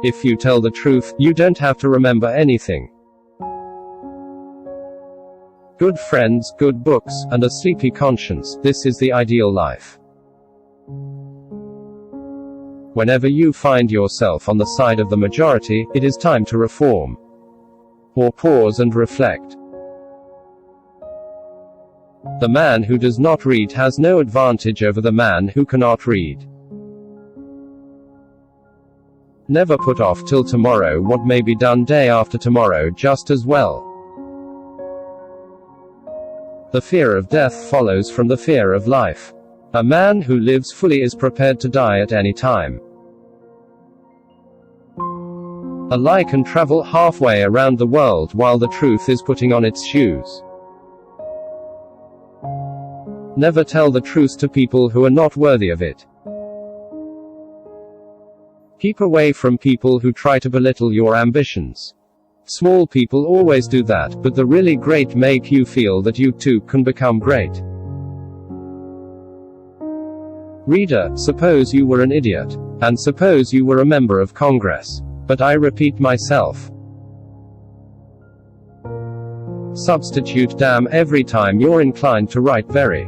If you tell the truth, you don't have to remember anything. Good friends, good books, and a sleepy conscience, this is the ideal life. Whenever you find yourself on the side of the majority, it is time to reform. Or pause and reflect. The man who does not read has no advantage over the man who cannot read. Never put off till tomorrow what may be done day after tomorrow just as well. The fear of death follows from the fear of life. A man who lives fully is prepared to die at any time. A lie can travel halfway around the world while the truth is putting on its shoes. Never tell the truth to people who are not worthy of it. Keep away from people who try to belittle your ambitions. Small people always do that, but the really great make you feel that you too can become great. Reader, suppose you were an idiot. And suppose you were a member of Congress. But I repeat myself. Substitute damn every time you're inclined to write very.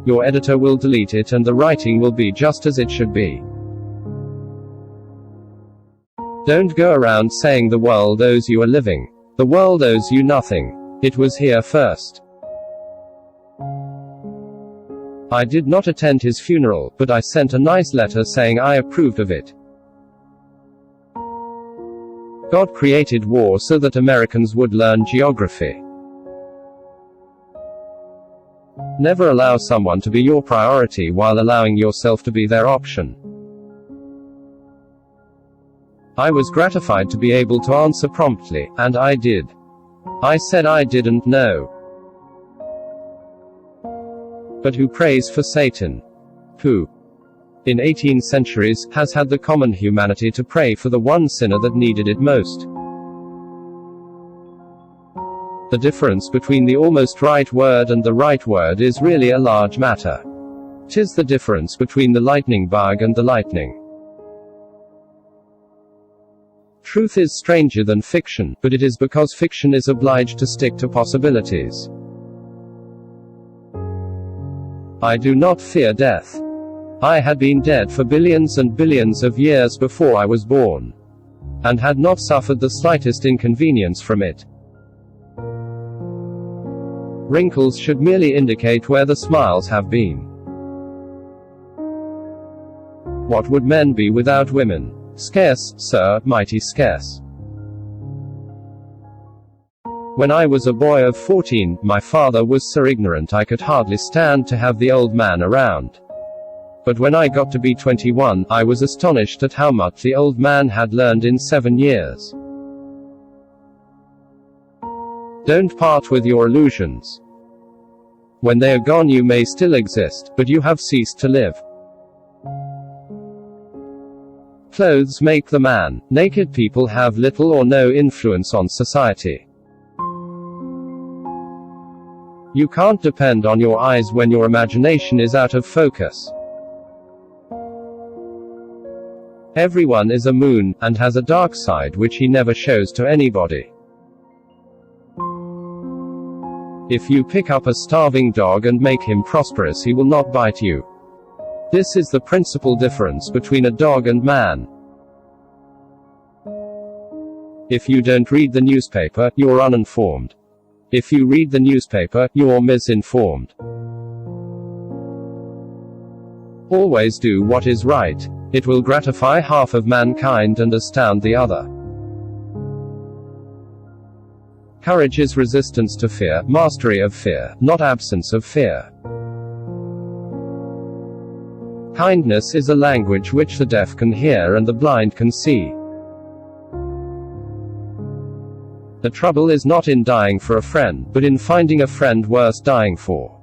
Your editor will delete it and the writing will be just as it should be. Don't go around saying the world owes you a living. The world owes you nothing. It was here first. I did not attend his funeral, but I sent a nice letter saying I approved of it. God created war so that Americans would learn geography. Never allow someone to be your priority while allowing yourself to be their option. I was gratified to be able to answer promptly, and I did. I said I didn't know. But who prays for Satan? Who, in 18 centuries, has had the common humanity to pray for the one sinner that needed it most? The difference between the almost right word and the right word is really a large matter. 'Tis the difference between the lightning bug and the lightning. Truth is stranger than fiction, but it is because fiction is obliged to stick to possibilities. I do not fear death. I had been dead for billions and billions of years before I was born, and had not suffered the slightest inconvenience from it. Wrinkles should merely indicate where the smiles have been. What would men be without women? Scarce, sir, mighty scarce. When I was a boy of 14, my father was so ignorant I could hardly stand to have the old man around. But when I got to be 21, I was astonished at how much the old man had learned in 7 years. Don't part with your illusions. When they are gone you may still exist, but you have ceased to live. Clothes make the man. Naked people have little or no influence on society. You can't depend on your eyes when your imagination is out of focus. Everyone is a moon, and has a dark side which he never shows to anybody. If you pick up a starving dog and make him prosperous, he will not bite you. This is the principal difference between a dog and man. If you don't read the newspaper, you're uninformed. If you read the newspaper, you're misinformed. Always do what is right. It will gratify half of mankind and astound the other. Courage is resistance to fear, mastery of fear, not absence of fear. Kindness is a language which the deaf can hear and the blind can see. The trouble is not in dying for a friend, but in finding a friend worth dying for.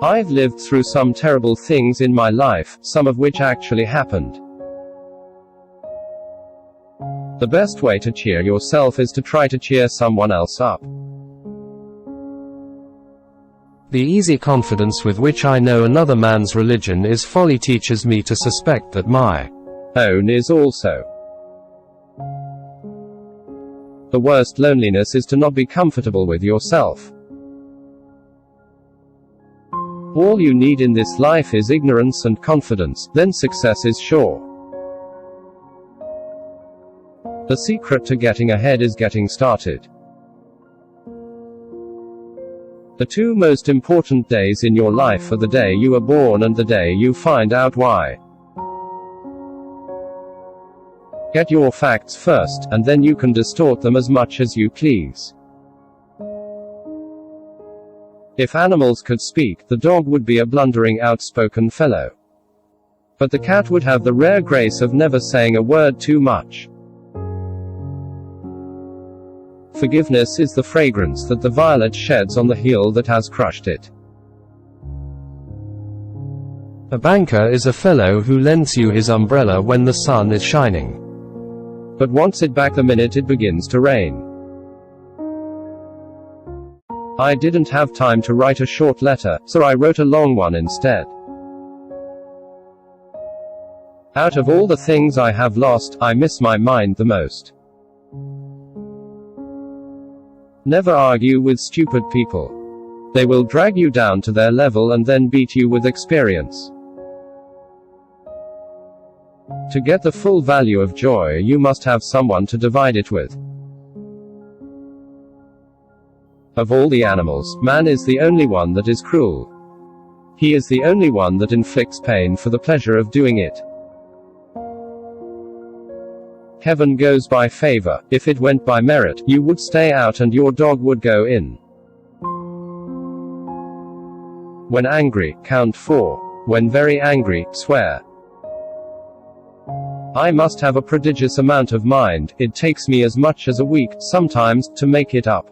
I've lived through some terrible things in my life, some of which actually happened. The best way to cheer yourself is to try to cheer someone else up. The easy confidence with which I know another man's religion is folly teaches me to suspect that my Own is also. The worst loneliness is to not be comfortable with yourself. All you need in this life is ignorance and confidence, then success is sure. The secret to getting ahead is getting started. The two most important days in your life are the day you are born and the day you find out why. Get your facts first, and then you can distort them as much as you please. If animals could speak, the dog would be a blundering, outspoken fellow. But the cat would have the rare grace of never saying a word too much. Forgiveness is the fragrance that the violet sheds on the heel that has crushed it. A banker is a fellow who lends you his umbrella when the sun is shining, but wants it back the minute it begins to rain. I didn't have time to write a short letter, so I wrote a long one instead. Out of all the things I have lost, I miss my mind the most. Never argue with stupid people. They will drag you down to their level and then beat you with experience. To get the full value of joy, you must have someone to divide it with. Of all the animals, man is the only one that is cruel. He is the only one that inflicts pain for the pleasure of doing it. Heaven goes by favor. If it went by merit, you would stay out and your dog would go in. When angry, count 4. When very angry, swear. I must have a prodigious amount of mind. It takes me as much as a week, sometimes, to make it up.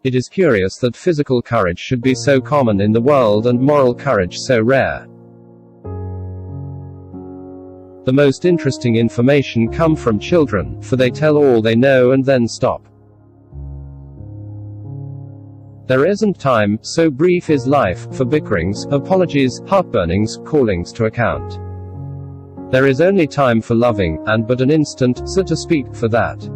It is curious that physical courage should be so common in the world and moral courage so rare. The most interesting information come from children, for they tell all they know and then stop. There isn't time, so brief is life, for bickerings, apologies, heartburnings, callings to account. There is only time for loving, and but an instant, so to speak, for that.